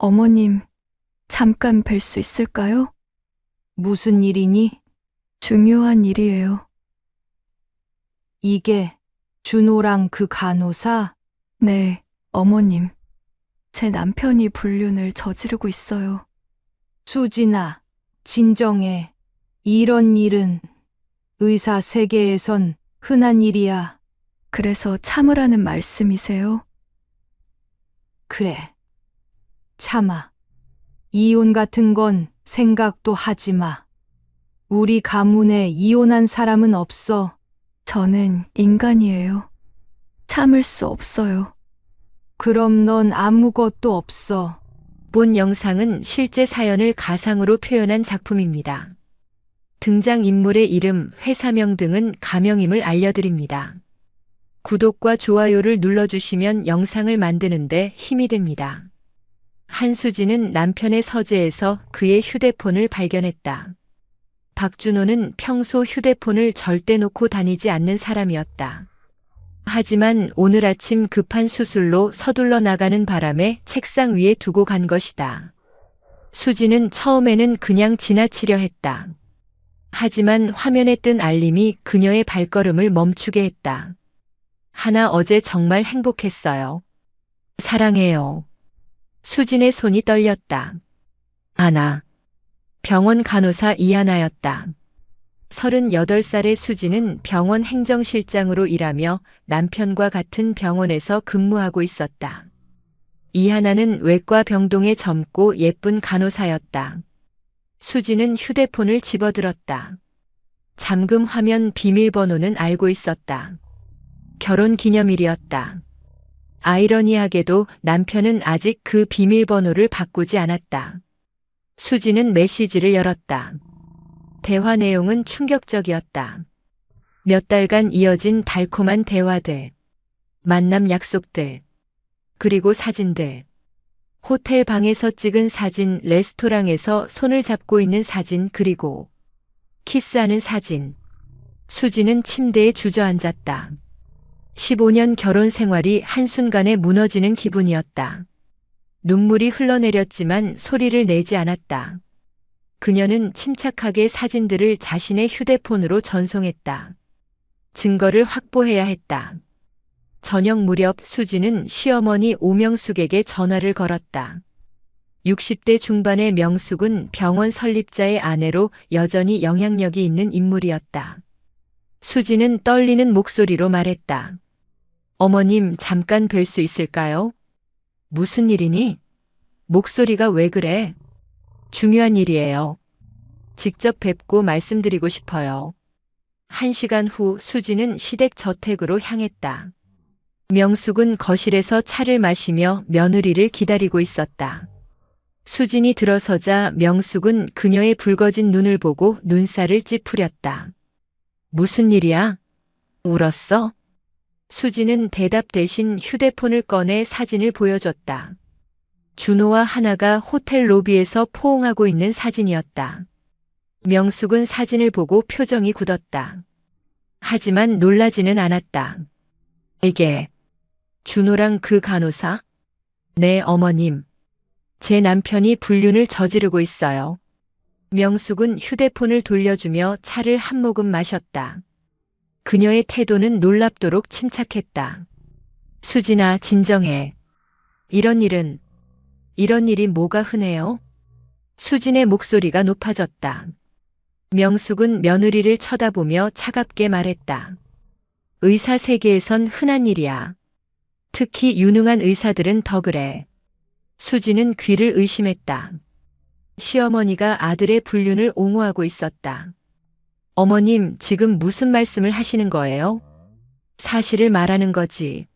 어머님, 잠깐 뵐 수 있을까요? 무슨 일이니? 중요한 일이에요. 이게 준호랑 그 간호사? 네, 어머님. 제 남편이 불륜을 저지르고 있어요. 수진아, 진정해. 이런 일은 의사 세계에선 흔한 일이야. 그래서 참으라는 말씀이세요? 그래. 참아. 이혼 같은 건 생각도 하지 마. 우리 가문에 이혼한 사람은 없어. 저는 인간이에요. 참을 수 없어요. 그럼 넌 아무것도 없어. 본 영상은 실제 사연을 가상으로 표현한 작품입니다. 등장인물의 이름, 회사명 등은 가명임을 알려드립니다. 구독과 좋아요를 눌러주시면 영상을 만드는데 힘이 됩니다. 한수진은 남편의 서재에서 그의 휴대폰을 발견했다. 박준호는 평소 휴대폰을 절대 놓고 다니지 않는 사람이었다. 하지만 오늘 아침 급한 수술로 서둘러 나가는 바람에 책상 위에 두고 간 것이다. 수진은 처음에는 그냥 지나치려 했다. 하지만 화면에 뜬 알림이 그녀의 발걸음을 멈추게 했다. 하나, 어제 정말 행복했어요. 사랑해요. 수진의 손이 떨렸다. 하나. 병원 간호사 이하나였다. 38살의 수진은 병원 행정실장으로 일하며 남편과 같은 병원에서 근무하고 있었다. 이하나는 외과 병동에 젊고 예쁜 간호사였다. 수진은 휴대폰을 집어들었다. 잠금 화면 비밀번호는 알고 있었다. 결혼 기념일이었다. 아이러니하게도 남편은 아직 그 비밀번호를 바꾸지 않았다. 수진은 메시지를 열었다. 대화 내용은 충격적이었다. 몇 달간 이어진 달콤한 대화들, 만남 약속들, 그리고 사진들. 호텔 방에서 찍은 사진, 레스토랑에서 손을 잡고 있는 사진, 그리고 키스하는 사진. 수진은 침대에 주저앉았다. 15년 결혼 생활이 한순간에 무너지는 기분이었다. 눈물이 흘러내렸지만 소리를 내지 않았다. 그녀는 침착하게 사진들을 자신의 휴대폰으로 전송했다. 증거를 확보해야 했다. 저녁 무렵 수진은 시어머니 오명숙에게 전화를 걸었다. 60대 중반의 명숙은 병원 설립자의 아내로 여전히 영향력이 있는 인물이었다. 수진은 떨리는 목소리로 말했다. 어머님, 잠깐 뵐 수 있을까요? 무슨 일이니? 목소리가 왜 그래? 중요한 일이에요. 직접 뵙고 말씀드리고 싶어요. 1시간 후 수진은 시댁 저택으로 향했다. 명숙은 거실에서 차를 마시며 며느리를 기다리고 있었다. 수진이 들어서자 명숙은 그녀의 붉어진 눈을 보고 눈살을 찌푸렸다. 무슨 일이야? 울었어? 수진은 대답 대신 휴대폰을 꺼내 사진을 보여줬다. 준호와 하나가 호텔 로비에서 포옹하고 있는 사진이었다. 명숙은 사진을 보고 표정이 굳었다. 하지만 놀라지는 않았다. 이게 준호랑 그 간호사? 네, 어머님. 제 남편이 불륜을 저지르고 있어요. 명숙은 휴대폰을 돌려주며 차를 한 모금 마셨다. 그녀의 태도는 놀랍도록 침착했다. 수진아, 진정해. 이런 일이 뭐가 흔해요? 수진의 목소리가 높아졌다. 명숙은 며느리를 쳐다보며 차갑게 말했다. 의사 세계에선 흔한 일이야. 특히 유능한 의사들은 더 그래. 수진은 귀를 의심했다. 시어머니가 아들의 불륜을 옹호하고 있었다. 어머님, 지금 무슨 말씀을 하시는 거예요? 사실을 말하는 거지.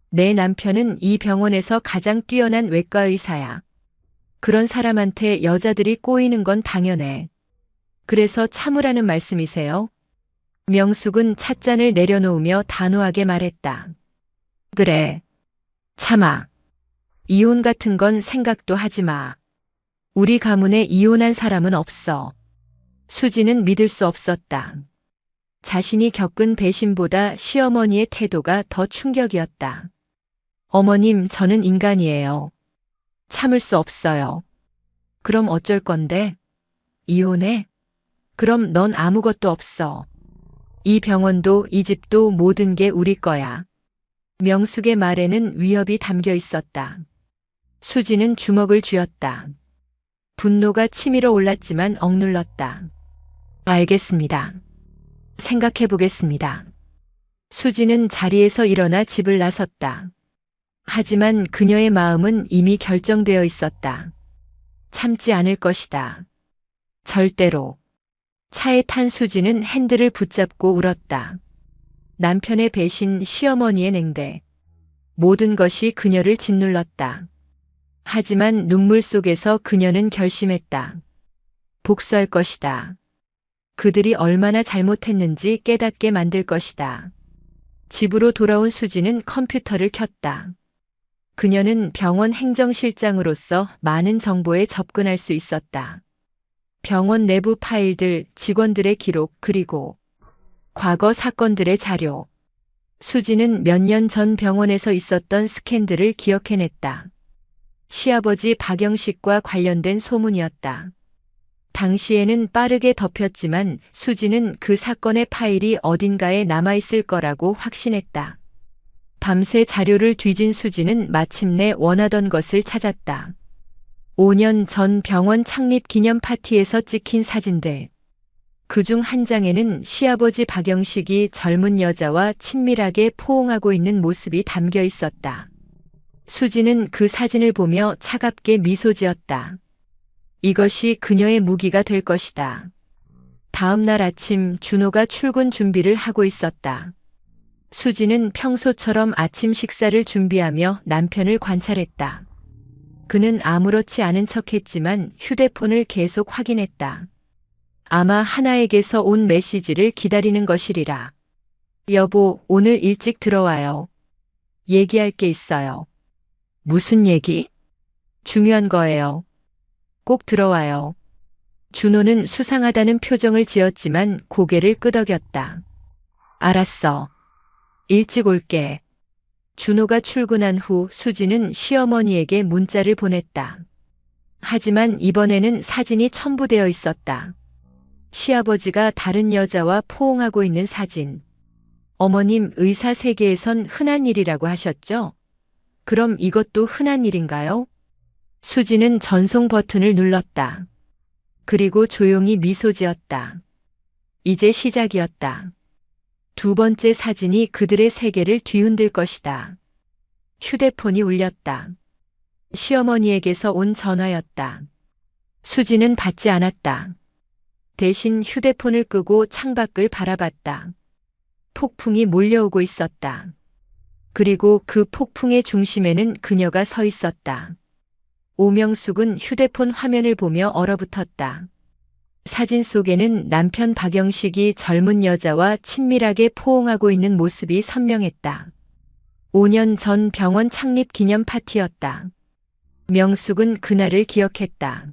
내 남편은 이 병원에서 가장 뛰어난 외과 의사야. 그런 사람한테 여자들이 꼬이는 건 당연해. 그래서 참으라는 말씀이세요? 명숙은 찻잔을 내려놓으며 단호하게 말했다. 그래. 참아. 이혼 같은 건 생각도 하지 마. 우리 가문에 이혼한 사람은 없어. 수지는 믿을 수 없었다. 자신이 겪은 배신보다 시어머니의 태도가 더 충격이었다. 어머님, 저는 인간이에요. 참을 수 없어요. 그럼 어쩔 건데? 이혼해? 그럼 넌 아무것도 없어. 이 병원도 이 집도 모든 게 우리 거야. 명숙의 말에는 위협이 담겨 있었다. 수지는 주먹을 쥐었다. 분노가 치밀어 올랐지만 억눌렀다. 알겠습니다. 생각해 보겠습니다. 수지는 자리에서 일어나 집을 나섰다. 하지만 그녀의 마음은 이미 결정되어 있었다. 참지 않을 것이다. 절대로. 차에 탄 수지는 핸들을 붙잡고 울었다. 남편의 배신, 시어머니의 냉대. 모든 것이 그녀를 짓눌렀다. 하지만 눈물 속에서 그녀는 결심했다. 복수할 것이다. 그들이 얼마나 잘못했는지 깨닫게 만들 것이다. 집으로 돌아온 수지는 컴퓨터를 켰다. 그녀는 병원 행정실장으로서 많은 정보에 접근할 수 있었다. 병원 내부 파일들, 직원들의 기록, 그리고 과거 사건들의 자료. 수지는 몇 년 전 병원에서 있었던 스캔들을 기억해냈다. 시아버지 박영식과 관련된 소문이었다. 당시에는 빠르게 덮였지만 수지는 그 사건의 파일이 어딘가에 남아있을 거라고 확신했다. 밤새 자료를 뒤진 수지는 마침내 원하던 것을 찾았다. 5년 전 병원 창립 기념 파티에서 찍힌 사진들. 그중 한 장에는 시아버지 박영식이 젊은 여자와 친밀하게 포옹하고 있는 모습이 담겨 있었다. 수지는 그 사진을 보며 차갑게 미소 지었다. 이것이 그녀의 무기가 될 것이다. 다음 날 아침 준호가 출근 준비를 하고 있었다. 수지는 평소처럼 아침 식사를 준비하며 남편을 관찰했다. 그는 아무렇지 않은 척했지만 휴대폰을 계속 확인했다. 아마 하나에게서 온 메시지를 기다리는 것이리라. 여보, 오늘 일찍 들어와요. 얘기할 게 있어요. 무슨 얘기? 중요한 거예요. 꼭 들어와요. 준호는 수상하다는 표정을 지었지만 고개를 끄덕였다. 알았어. 일찍 올게. 준호가 출근한 후 수지는 시어머니에게 문자를 보냈다. 하지만 이번에는 사진이 첨부되어 있었다. 시아버지가 다른 여자와 포옹하고 있는 사진. 어머님, 의사 세계에선 흔한 일이라고 하셨죠? 그럼 이것도 흔한 일인가요? 수지는 전송 버튼을 눌렀다. 그리고 조용히 미소 지었다. 이제 시작이었다. 두 번째 사진이 그들의 세계를 뒤흔들 것이다. 휴대폰이 울렸다. 시어머니에게서 온 전화였다. 수지는 받지 않았다. 대신 휴대폰을 끄고 창밖을 바라봤다. 폭풍이 몰려오고 있었다. 그리고 그 폭풍의 중심에는 그녀가 서 있었다. 오명숙은 휴대폰 화면을 보며 얼어붙었다. 사진 속에는 남편 박영식이 젊은 여자와 친밀하게 포옹하고 있는 모습이 선명했다. 5년 전 병원 창립 기념 파티였다. 명숙은 그날을 기억했다.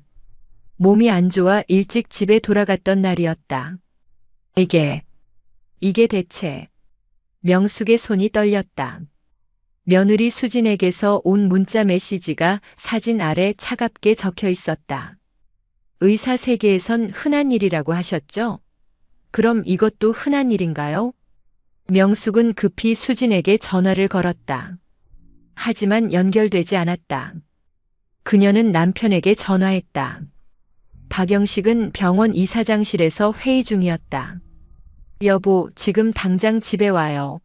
몸이 안 좋아 일찍 집에 돌아갔던 날이었다. 이게 대체. 명숙의 손이 떨렸다. 며느리 수진에게서 온 문자 메시지가 사진 아래 차갑게 적혀 있었다. 의사 세계에선 흔한 일이라고 하셨죠? 그럼 이것도 흔한 일인가요? 명숙은 급히 수진에게 전화를 걸었다. 하지만 연결되지 않았다. 그녀는 남편에게 전화했다. 박영식은 병원 이사장실에서 회의 중이었다. 여보, 지금 당장 집에 와요.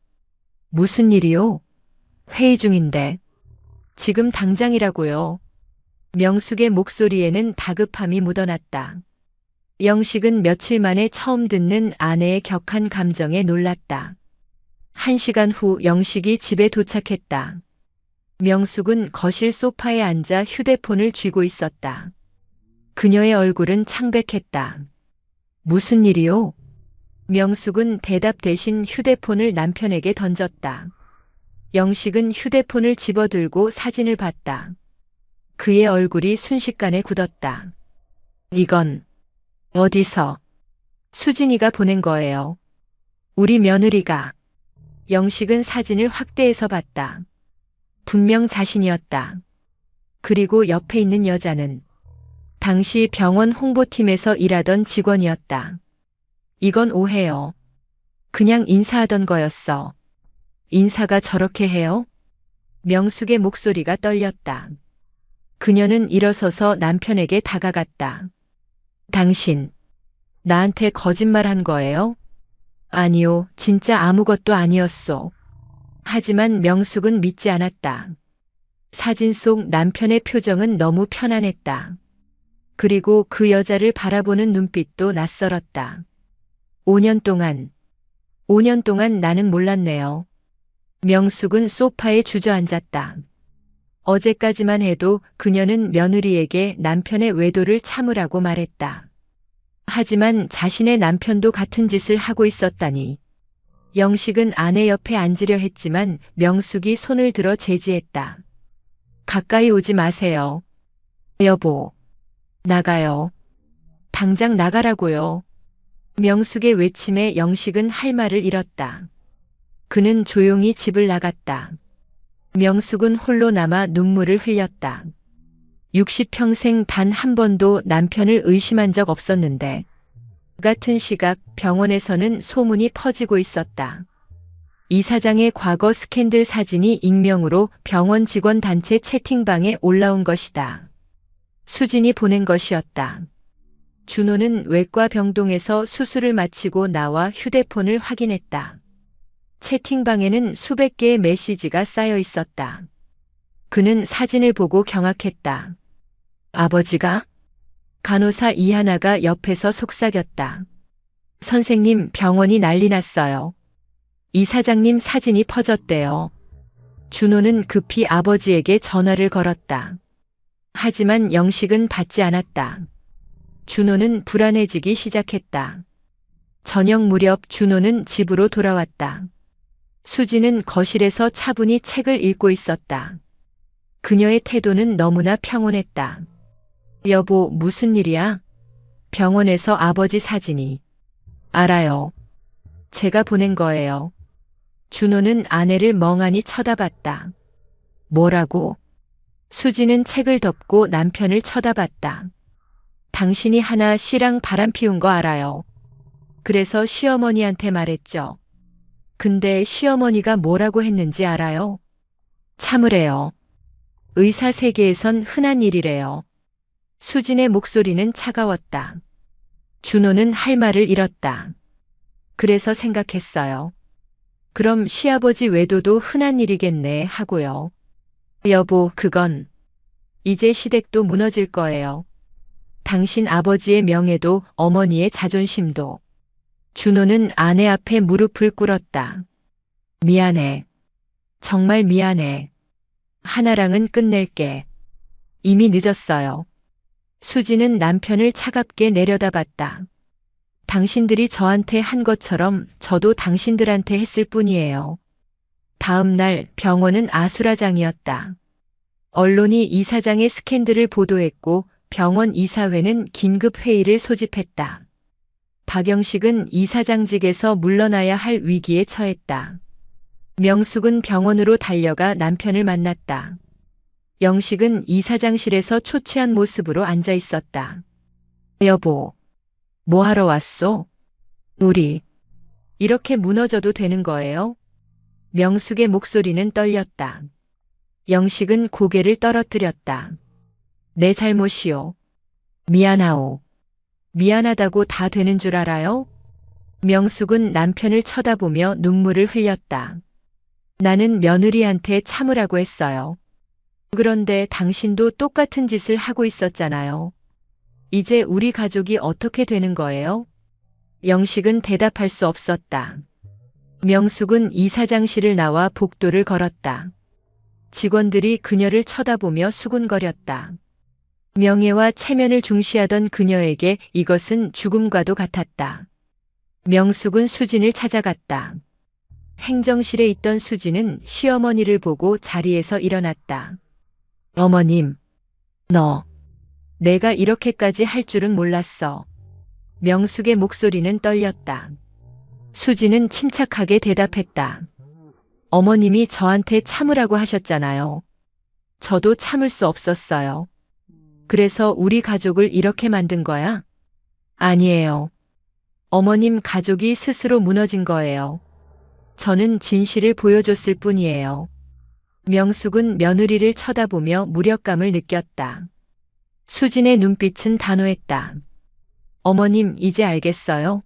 무슨 일이요? 회의 중인데. 지금 당장이라고요. 명숙의 목소리에는 다급함이 묻어났다. 영식은 며칠 만에 처음 듣는 아내의 격한 감정에 놀랐다. 1시간 후 영식이 집에 도착했다. 명숙은 거실 소파에 앉아 휴대폰을 쥐고 있었다. 그녀의 얼굴은 창백했다. 무슨 일이요? 명숙은 대답 대신 휴대폰을 남편에게 던졌다. 영식은 휴대폰을 집어들고 사진을 봤다. 그의 얼굴이 순식간에 굳었다. 이건 어디서? 수진이가 보낸 거예요. 우리 며느리가. 영식은 사진을 확대해서 봤다. 분명 자신이었다. 그리고 옆에 있는 여자는 당시 병원 홍보팀에서 일하던 직원이었다. 이건 오해요. 그냥 인사하던 거였어. 인사가 저렇게 해요? 명숙의 목소리가 떨렸다. 그녀는 일어서서 남편에게 다가갔다. 당신, 나한테 거짓말한 거예요? 아니요, 진짜 아무것도 아니었소. 하지만 명숙은 믿지 않았다. 사진 속 남편의 표정은 너무 편안했다. 그리고 그 여자를 바라보는 눈빛도 낯설었다. 5년 동안 나는 몰랐네요. 명숙은 소파에 주저앉았다. 어제까지만 해도 그녀는 며느리에게 남편의 외도를 참으라고 말했다. 하지만 자신의 남편도 같은 짓을 하고 있었다니. 영식은 아내 옆에 앉으려 했지만 명숙이 손을 들어 제지했다. 가까이 오지 마세요. 여보, 나가요. 당장 나가라고요. 명숙의 외침에 영식은 할 말을 잃었다. 그는 조용히 집을 나갔다. 명숙은 홀로 남아 눈물을 흘렸다. 60평생 단 한 번도 남편을 의심한 적 없었는데 같은 시각 병원에서는 소문이 퍼지고 있었다. 이 사장의 과거 스캔들 사진이 익명으로 병원 직원 단체 채팅방에 올라온 것이다. 수진이 보낸 것이었다. 준호는 외과 병동에서 수술을 마치고 나와 휴대폰을 확인했다. 채팅방에는 수백 개의 메시지가 쌓여 있었다. 그는 사진을 보고 경악했다. 아버지가? 간호사 이하나가 옆에서 속삭였다. 선생님, 병원이 난리 났어요. 이 사장님 사진이 퍼졌대요. 준호는 급히 아버지에게 전화를 걸었다. 하지만 영식은 받지 않았다. 준호는 불안해지기 시작했다. 저녁 무렵 준호는 집으로 돌아왔다. 수지는 거실에서 차분히 책을 읽고 있었다. 그녀의 태도는 너무나 평온했다. 여보, 무슨 일이야? 병원에서 아버지 사진이. 알아요. 제가 보낸 거예요. 준호는 아내를 멍하니 쳐다봤다. 뭐라고? 수지는 책을 덮고 남편을 쳐다봤다. 당신이 하나 씨랑 바람 피운 거 알아요. 그래서 시어머니한테 말했죠. 근데 시어머니가 뭐라고 했는지 알아요? 참으래요. 의사 세계에선 흔한 일이래요. 수진의 목소리는 차가웠다. 준호는 할 말을 잃었다. 그래서 생각했어요. 그럼 시아버지 외도도 흔한 일이겠네 하고요. 여보, 그건 이제 시댁도 무너질 거예요. 당신 아버지의 명예도 어머니의 자존심도. 준호는 아내 앞에 무릎을 꿇었다. 미안해. 정말 미안해. 하나랑은 끝낼게. 이미 늦었어요. 수지는 남편을 차갑게 내려다봤다. 당신들이 저한테 한 것처럼 저도 당신들한테 했을 뿐이에요. 다음 날 병원은 아수라장이었다. 언론이 이 사장의 스캔들을 보도했고 병원 이사회는 긴급 회의를 소집했다. 박영식은 이사장직에서 물러나야 할 위기에 처했다. 명숙은 병원으로 달려가 남편을 만났다. 영식은 이사장실에서 초췌한 모습으로 앉아 있었다. 여보, 뭐 하러 왔소? 우리 이렇게 무너져도 되는 거예요? 명숙의 목소리는 떨렸다. 영식은 고개를 떨어뜨렸다. 내 잘못이요. 미안하오. 미안하다고 다 되는 줄 알아요? 명숙은 남편을 쳐다보며 눈물을 흘렸다. 나는 며느리한테 참으라고 했어요. 그런데 당신도 똑같은 짓을 하고 있었잖아요. 이제 우리 가족이 어떻게 되는 거예요? 영식은 대답할 수 없었다. 명숙은 이사장실을 나와 복도를 걸었다. 직원들이 그녀를 쳐다보며 수군거렸다. 명예와 체면을 중시하던 그녀에게 이것은 죽음과도 같았다. 명숙은 수진을 찾아갔다. 행정실에 있던 수진은 시어머니를 보고 자리에서 일어났다. 어머님, 내가 이렇게까지 할 줄은 몰랐어. 명숙의 목소리는 떨렸다. 수진은 침착하게 대답했다. 어머님이 저한테 참으라고 하셨잖아요. 저도 참을 수 없었어요. 그래서 우리 가족을 이렇게 만든 거야? 아니에요. 어머님 가족이 스스로 무너진 거예요. 저는 진실을 보여줬을 뿐이에요. 명숙은 며느리를 쳐다보며 무력감을 느꼈다. 수진의 눈빛은 단호했다. 어머님, 이제 알겠어요?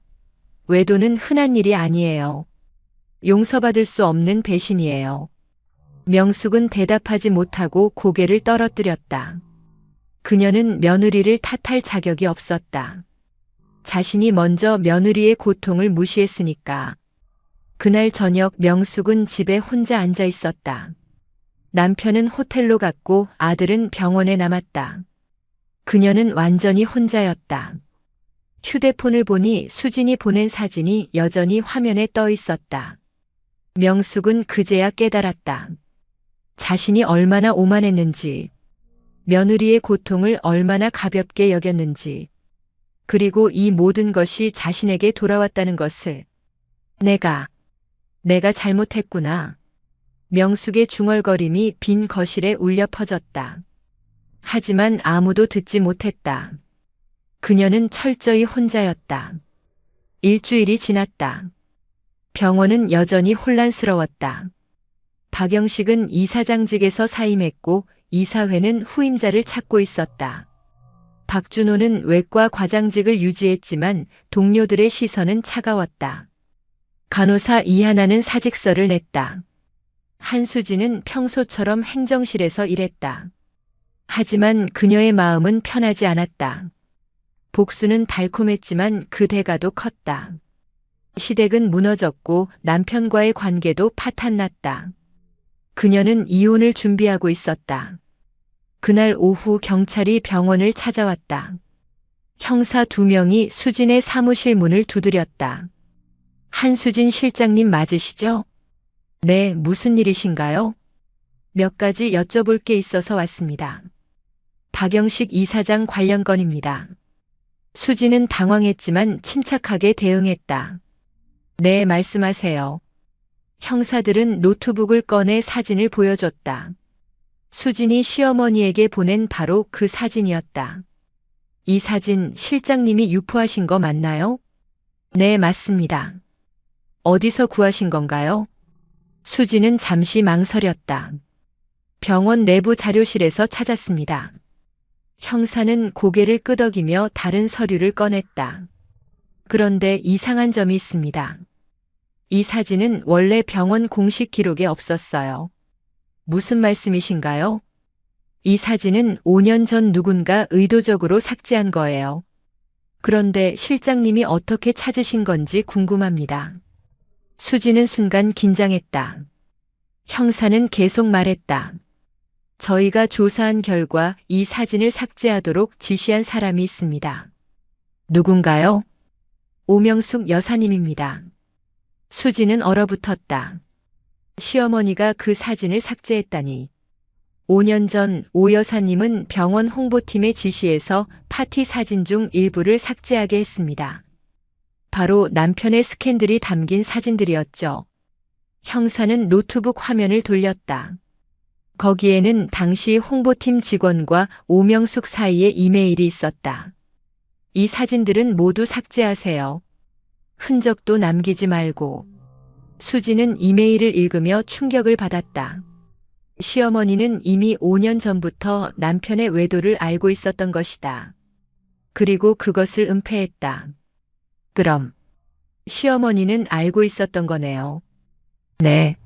외도는 흔한 일이 아니에요. 용서받을 수 없는 배신이에요. 명숙은 대답하지 못하고 고개를 떨어뜨렸다. 그녀는 며느리를 탓할 자격이 없었다. 자신이 먼저 며느리의 고통을 무시했으니까. 그날 저녁 명숙은 집에 혼자 앉아 있었다. 남편은 호텔로 갔고 아들은 병원에 남았다. 그녀는 완전히 혼자였다. 휴대폰을 보니 수진이 보낸 사진이 여전히 화면에 떠 있었다. 명숙은 그제야 깨달았다. 자신이 얼마나 오만했는지, 며느리의 고통을 얼마나 가볍게 여겼는지, 그리고 이 모든 것이 자신에게 돌아왔다는 것을. 내가 잘못했구나. 명숙의 중얼거림이 빈 거실에 울려 퍼졌다. 하지만 아무도 듣지 못했다. 그녀는 철저히 혼자였다. 일주일이 지났다. 병원은 여전히 혼란스러웠다. 박영식은 이사장직에서 사임했고 이사회는 후임자를 찾고 있었다. 박준호는 외과 과장직을 유지했지만 동료들의 시선은 차가웠다. 간호사 이하나는 사직서를 냈다. 한수진은 평소처럼 행정실에서 일했다. 하지만 그녀의 마음은 편하지 않았다. 복수는 달콤했지만 그 대가도 컸다. 시댁은 무너졌고 남편과의 관계도 파탄났다. 그녀는 이혼을 준비하고 있었다. 그날 오후 경찰이 병원을 찾아왔다. 형사 2명이 수진의 사무실 문을 두드렸다. 한수진 실장님 맞으시죠? 네, 무슨 일이신가요? 몇 가지 여쭤볼 게 있어서 왔습니다. 박영식 이사장 관련 건입니다. 수진은 당황했지만 침착하게 대응했다. 네, 말씀하세요. 형사들은 노트북을 꺼내 사진을 보여줬다. 수진이 시어머니에게 보낸 바로 그 사진이었다. 이 사진 실장님이 유포하신 거 맞나요? 네, 맞습니다. 어디서 구하신 건가요? 수진은 잠시 망설였다. 병원 내부 자료실에서 찾았습니다. 형사는 고개를 끄덕이며 다른 서류를 꺼냈다. 그런데 이상한 점이 있습니다. 이 사진은 원래 병원 공식 기록에 없었어요. 무슨 말씀이신가요? 이 사진은 5년 전 누군가 의도적으로 삭제한 거예요. 그런데 실장님이 어떻게 찾으신 건지 궁금합니다. 수지는 순간 긴장했다. 형사는 계속 말했다. 저희가 조사한 결과 이 사진을 삭제하도록 지시한 사람이 있습니다. 누군가요? 오명숙 여사님입니다. 수지는 얼어붙었다. 시어머니가 그 사진을 삭제했다니. 5년 전 오 여사님은 병원 홍보팀의 지시에서 파티 사진 중 일부를 삭제하게 했습니다. 바로 남편의 스캔들이 담긴 사진들이었죠. 형사는 노트북 화면을 돌렸다. 거기에는 당시 홍보팀 직원과 오명숙 사이에 이메일이 있었다. 이 사진들은 모두 삭제하세요. 흔적도 남기지 말고. 수지는 이메일을 읽으며 충격을 받았다. 시어머니는 이미 5년 전부터 남편의 외도를 알고 있었던 것이다. 그리고 그것을 은폐했다. 그럼 시어머니는 알고 있었던 거네요. 네.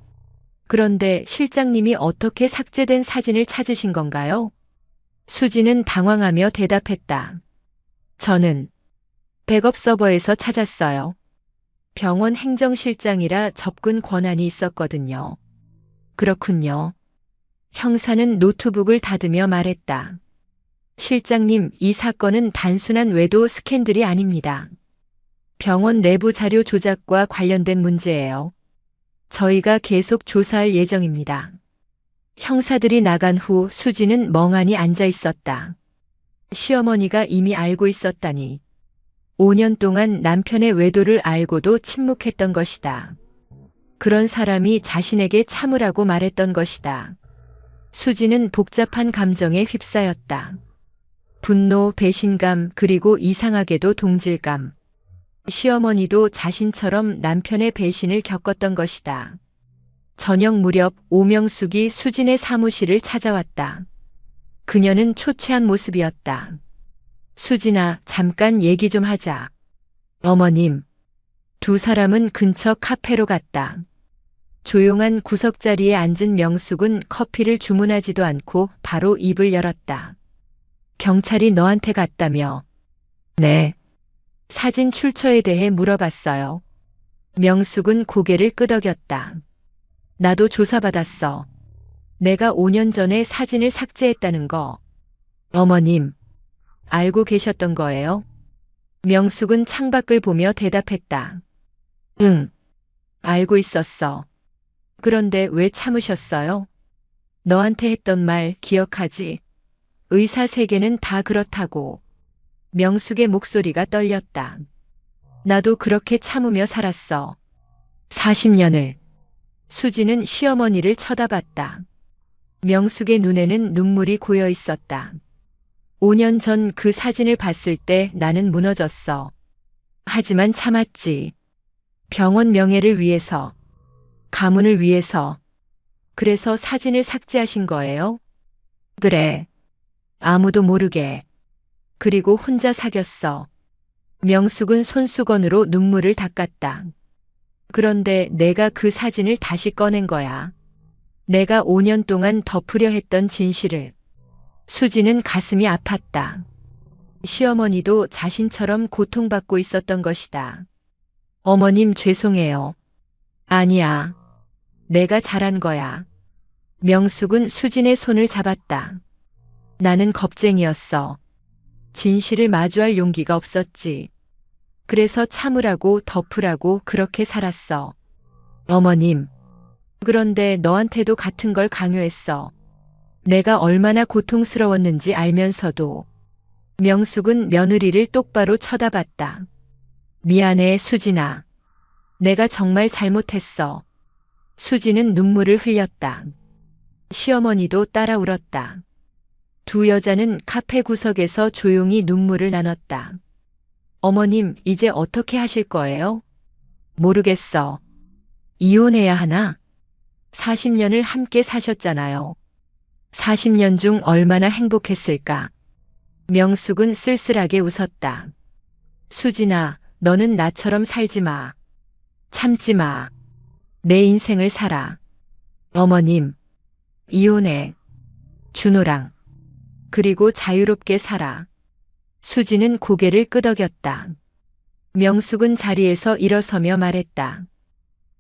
그런데 실장님이 어떻게 삭제된 사진을 찾으신 건가요? 수지는 당황하며 대답했다. 저는 백업 서버에서 찾았어요. 병원 행정실장이라 접근 권한이 있었거든요. 그렇군요. 형사는 노트북을 닫으며 말했다. 실장님, 이 사건은 단순한 외도 스캔들이 아닙니다. 병원 내부 자료 조작과 관련된 문제예요. 저희가 계속 조사할 예정입니다. 형사들이 나간 후 수지는 멍하니 앉아 있었다. 시어머니가 이미 알고 있었다니. 5년 동안 남편의 외도를 알고도 침묵했던 것이다. 그런 사람이 자신에게 참으라고 말했던 것이다. 수지는 복잡한 감정에 휩싸였다. 분노, 배신감, 그리고 이상하게도 동질감. 시어머니도 자신처럼 남편의 배신을 겪었던 것이다. 저녁 무렵 오명숙이 수진의 사무실을 찾아왔다. 그녀는 초췌한 모습이었다. 수진아, 잠깐 얘기 좀 하자. 어머님. 두 사람은 근처 카페로 갔다. 조용한 구석자리에 앉은 명숙은 커피를 주문하지도 않고 바로 입을 열었다. 경찰이 너한테 갔다며? 네. 사진 출처에 대해 물어봤어요. 명숙은 고개를 끄덕였다. 나도 조사받았어. 내가 5년 전에 사진을 삭제했다는 거. 어머님, 알고 계셨던 거예요? 명숙은 창밖을 보며 대답했다. 응, 알고 있었어. 그런데 왜 참으셨어요? 너한테 했던 말 기억하지? 의사 세계는 다 그렇다고. 명숙의 목소리가 떨렸다. 나도 그렇게 참으며 살았어. 40년을. 수지는 시어머니를 쳐다봤다. 명숙의 눈에는 눈물이 고여 있었다. 5년 전 그 사진을 봤을 때 나는 무너졌어. 하지만 참았지. 병원 명예를 위해서. 가문을 위해서. 그래서 사진을 삭제하신 거예요? 그래. 아무도 모르게. 그리고 혼자 사귀었어. 명숙은 손수건으로 눈물을 닦았다. 그런데 내가 그 사진을 다시 꺼낸 거야. 내가 5년 동안 덮으려 했던 진실을. 수지는 가슴이 아팠다. 시어머니도 자신처럼 고통받고 있었던 것이다. 어머님 죄송해요. 아니야. 내가 잘한 거야. 명숙은 수진의 손을 잡았다. 나는 겁쟁이였어. 진실을 마주할 용기가 없었지. 그래서 참으라고 덮으라고 그렇게 살았어. 어머님. 그런데 너한테도 같은 걸 강요했어. 내가 얼마나 고통스러웠는지 알면서도. 명숙은 며느리를 똑바로 쳐다봤다. 미안해, 수진아. 내가 정말 잘못했어. 수지는 눈물을 흘렸다. 시어머니도 따라 울었다. 두 여자는 카페 구석에서 조용히 눈물을 나눴다. 어머님, 이제 어떻게 하실 거예요? 모르겠어. 이혼해야 하나? 40년을 함께 사셨잖아요. 40년 중 얼마나 행복했을까? 명숙은 쓸쓸하게 웃었다. 수진아, 너는 나처럼 살지 마. 참지 마. 내 인생을 살아. 어머님, 이혼해. 준호랑. 그리고 자유롭게 살아. 수지는 고개를 끄덕였다. 명숙은 자리에서 일어서며 말했다.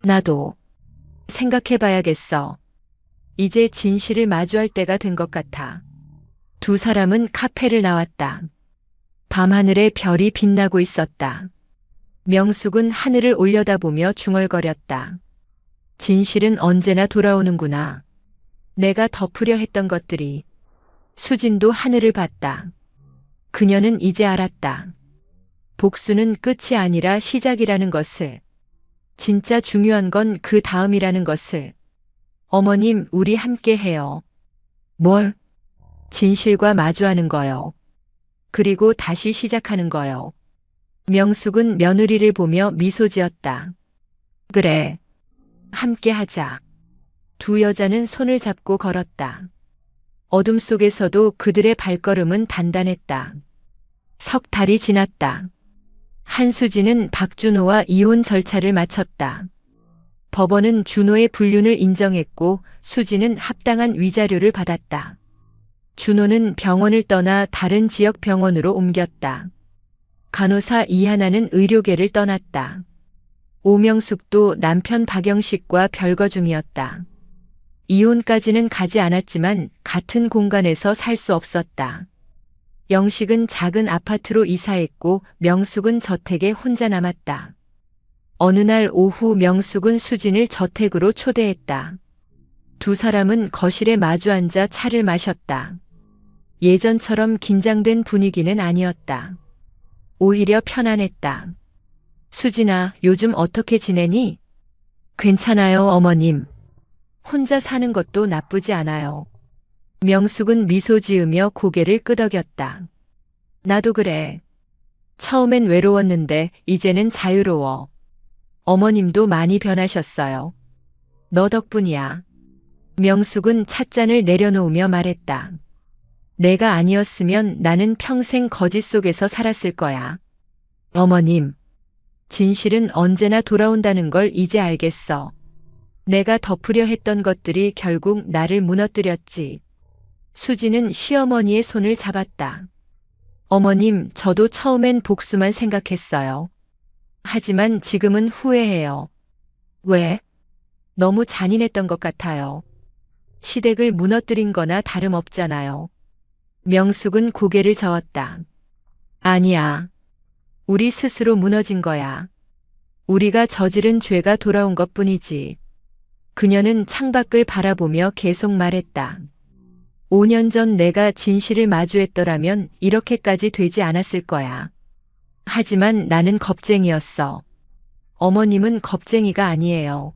나도 생각해봐야겠어. 이제 진실을 마주할 때가 된 것 같아. 두 사람은 카페를 나왔다. 밤하늘에 별이 빛나고 있었다. 명숙은 하늘을 올려다보며 중얼거렸다. 진실은 언제나 돌아오는구나. 내가 덮으려 했던 것들이. 수진도 하늘을 봤다. 그녀는 이제 알았다. 복수는 끝이 아니라 시작이라는 것을. 진짜 중요한 건 그 다음이라는 것을. 어머님, 우리 함께 해요. 뭘? 진실과 마주하는 거요. 그리고 다시 시작하는 거요. 명숙은 며느리를 보며 미소 지었다. 그래. 함께 하자. 두 여자는 손을 잡고 걸었다. 어둠 속에서도 그들의 발걸음은 단단했다. 석 달이 지났다. 한수진은 박준호와 이혼 절차를 마쳤다. 법원은 준호의 불륜을 인정했고 수지는 합당한 위자료를 받았다. 준호는 병원을 떠나 다른 지역 병원으로 옮겼다. 간호사 이하나는 의료계를 떠났다. 오명숙도 남편 박영식과 별거 중이었다. 이혼까지는 가지 않았지만 같은 공간에서 살 수 없었다. 영식은 작은 아파트로 이사했고 명숙은 저택에 혼자 남았다. 어느 날 오후 명숙은 수진을 저택으로 초대했다. 두 사람은 거실에 마주 앉아 차를 마셨다. 예전처럼 긴장된 분위기는 아니었다. 오히려 편안했다. 수진아, 요즘 어떻게 지내니? 괜찮아요, 어머님. 혼자 사는 것도 나쁘지 않아요. 명숙은 미소 지으며 고개를 끄덕였다. 나도 그래. 처음엔 외로웠는데 이제는 자유로워. 어머님도 많이 변하셨어요. 너 덕분이야. 명숙은 찻잔을 내려놓으며 말했다. 내가 아니었으면 나는 평생 거짓 속에서 살았을 거야. 어머님, 진실은 언제나 돌아온다는 걸 이제 알겠어. 내가 덮으려 했던 것들이 결국 나를 무너뜨렸지. 수지는 시어머니의 손을 잡았다. 어머님, 저도 처음엔 복수만 생각했어요. 하지만 지금은 후회해요. 왜? 너무 잔인했던 것 같아요. 시댁을 무너뜨린 거나 다름없잖아요. 명숙은 고개를 저었다. 아니야. 우리 스스로 무너진 거야. 우리가 저지른 죄가 돌아온 것뿐이지. 그녀는 창밖을 바라보며 계속 말했다. 5년 전 내가 진실을 마주했더라면 이렇게까지 되지 않았을 거야. 하지만 나는 겁쟁이였어. 어머님은 겁쟁이가 아니에요.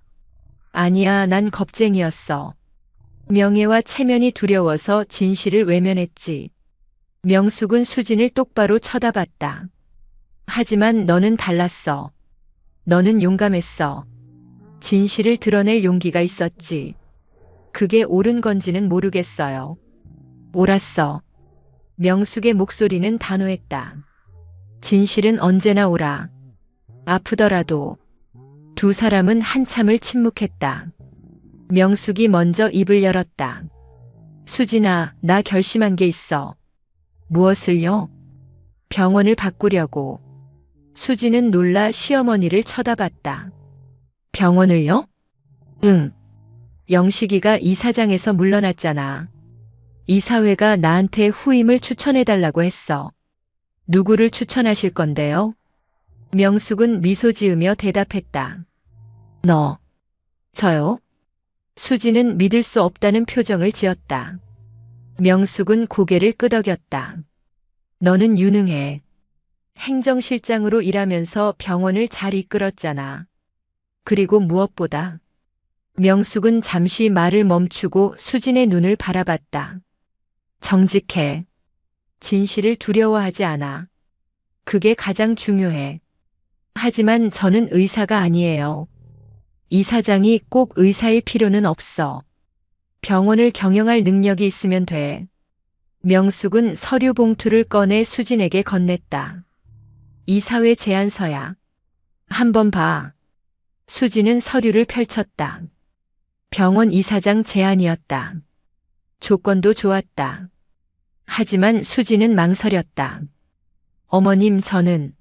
아니야, 난 겁쟁이였어. 명예와 체면이 두려워서 진실을 외면했지. 명숙은 수진을 똑바로 쳐다봤다. 하지만 너는 달랐어. 너는 용감했어. 진실을 드러낼 용기가 있었지. 그게 옳은 건지는 모르겠어요. 옳았어. 명숙의 목소리는 단호했다. 진실은 언제나 옳아. 아프더라도. 두 사람은 한참을 침묵했다. 명숙이 먼저 입을 열었다. 수진아, 나 결심한 게 있어. 무엇을요? 병원을 바꾸려고. 수진은 놀라 시어머니를 쳐다봤다. 병원을요? 응. 영식이가 이사장에서 물러났잖아. 이사회가 나한테 후임을 추천해달라고 했어. 누구를 추천하실 건데요? 명숙은 미소 지으며 대답했다. 너. 저요? 수지는 믿을 수 없다는 표정을 지었다. 명숙은 고개를 끄덕였다. 너는 유능해. 행정실장으로 일하면서 병원을 잘 이끌었잖아. 그리고 무엇보다. 명숙은 잠시 말을 멈추고 수진의 눈을 바라봤다. 정직해. 진실을 두려워하지 않아. 그게 가장 중요해. 하지만 저는 의사가 아니에요. 이사장이 꼭 의사일 필요는 없어. 병원을 경영할 능력이 있으면 돼. 명숙은 서류 봉투를 꺼내 수진에게 건넸다. 이사회 제안서야. 한번 봐. 수진은 서류를 펼쳤다. 병원 이사장 제안이었다. 조건도 좋았다. 하지만 수진은 망설였다. 어머님, 저는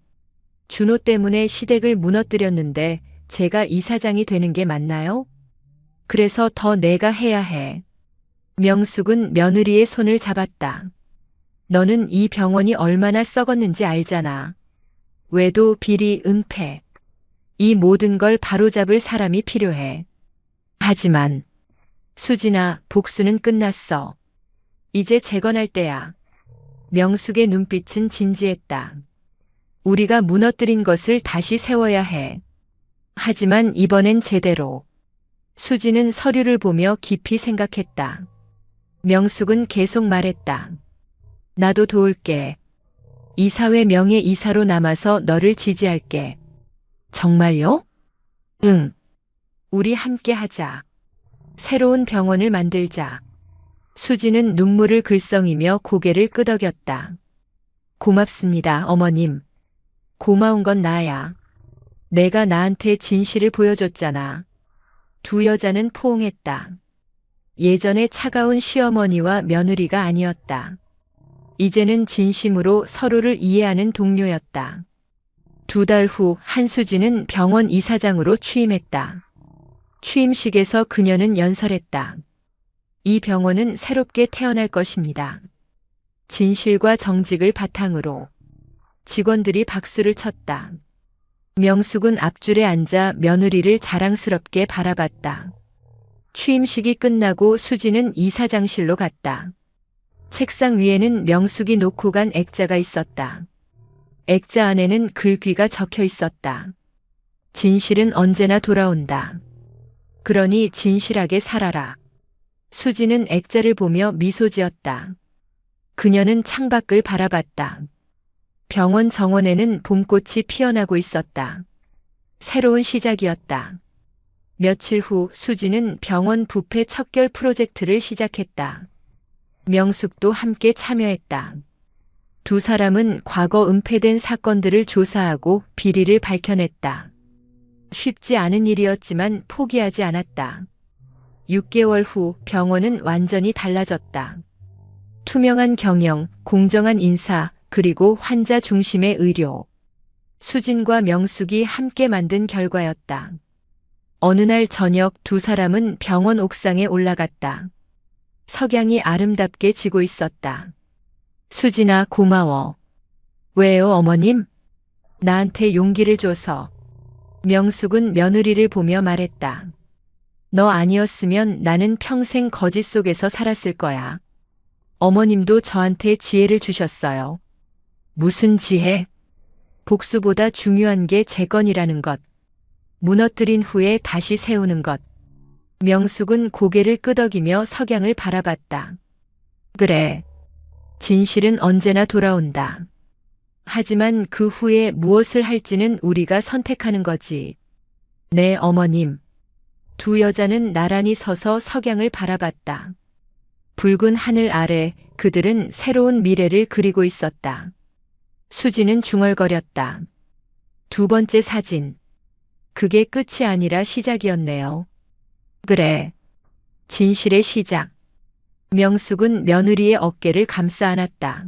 준호 때문에 시댁을 무너뜨렸는데 제가 이사장이 되는 게 맞나요? 그래서 더 내가 해야 해. 명숙은 며느리의 손을 잡았다. 너는 이 병원이 얼마나 썩었는지 알잖아. 외도, 비리, 은폐. 이 모든 걸 바로잡을 사람이 필요해. 하지만 수진아, 복수는 끝났어. 이제 재건할 때야. 명숙의 눈빛은 진지했다. 우리가 무너뜨린 것을 다시 세워야 해. 하지만 이번엔 제대로. 수지는 서류를 보며 깊이 생각했다. 명숙은 계속 말했다. 나도 도울게. 이사회 명예이사로 남아서 너를 지지할게. 정말요? 응. 우리 함께 하자. 새로운 병원을 만들자. 수지는 눈물을 글썽이며 고개를 끄덕였다. 고맙습니다, 어머님. 고마운 건 나야. 내가 나한테 진실을 보여줬잖아. 두 여자는 포옹했다. 예전에 차가운 시어머니와 며느리가 아니었다. 이제는 진심으로 서로를 이해하는 동료였다. 2달 후 한수진은 병원 이사장으로 취임했다. 취임식에서 그녀는 연설했다. 이 병원은 새롭게 태어날 것입니다. 진실과 정직을 바탕으로. 직원들이 박수를 쳤다. 명숙은 앞줄에 앉아 며느리를 자랑스럽게 바라봤다. 취임식이 끝나고 수지는 이사장실로 갔다. 책상 위에는 명숙이 놓고 간 액자가 있었다. 액자 안에는 글귀가 적혀 있었다. 진실은 언제나 돌아온다. 그러니 진실하게 살아라. 수지는 액자를 보며 미소 지었다. 그녀는 창밖을 바라봤다. 병원 정원에는 봄꽃이 피어나고 있었다. 새로운 시작이었다. 며칠 후 수지는 병원 부패 척결 프로젝트를 시작했다. 명숙도 함께 참여했다. 두 사람은 과거 은폐된 사건들을 조사하고 비리를 밝혀냈다. 쉽지 않은 일이었지만 포기하지 않았다. 6개월 후 병원은 완전히 달라졌다. 투명한 경영, 공정한 인사, 그리고 환자 중심의 의료. 수진과 명숙이 함께 만든 결과였다. 어느 날 저녁 두 사람은 병원 옥상에 올라갔다. 석양이 아름답게 지고 있었다. 수진아, 고마워. 왜요, 어머님? 나한테 용기를 줘서. 명숙은 며느리를 보며 말했다. 너 아니었으면 나는 평생 거짓 속에서 살았을 거야. 어머님도 저한테 지혜를 주셨어요. 무슨 지혜? 복수보다 중요한 게 재건이라는 것. 무너뜨린 후에 다시 세우는 것. 명숙은 고개를 끄덕이며 석양을 바라봤다. 그래. 진실은 언제나 돌아온다. 하지만 그 후에 무엇을 할지는 우리가 선택하는 거지. 네, 어머님. 두 여자는 나란히 서서 석양을 바라봤다. 붉은 하늘 아래 그들은 새로운 미래를 그리고 있었다. 수지는 중얼거렸다. 두 번째 사진. 그게 끝이 아니라 시작이었네요. 그래. 진실의 시작. 명숙은 며느리의 어깨를 감싸 안았다.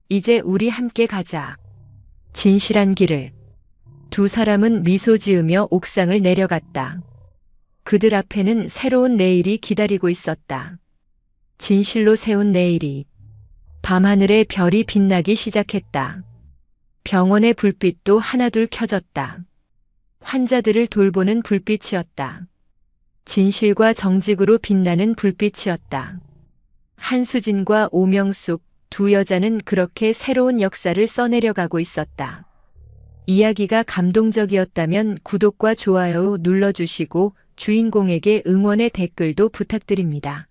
이제 우리 함께 가자. 진실한 길을. 두 사람은 미소 지으며 옥상을 내려갔다. 그들 앞에는 새로운 내일이 기다리고 있었다. 진실로 세운 내일이. 밤하늘에 별이 빛나기 시작했다. 병원의 불빛도 하나둘 켜졌다. 환자들을 돌보는 불빛이었다. 진실과 정직으로 빛나는 불빛이었다. 한수진과 오명숙 두 여자는 그렇게 새로운 역사를 써내려가고 있었다. 이야기가 감동적이었다면 구독과 좋아요 눌러주시고 주인공에게 응원의 댓글도 부탁드립니다.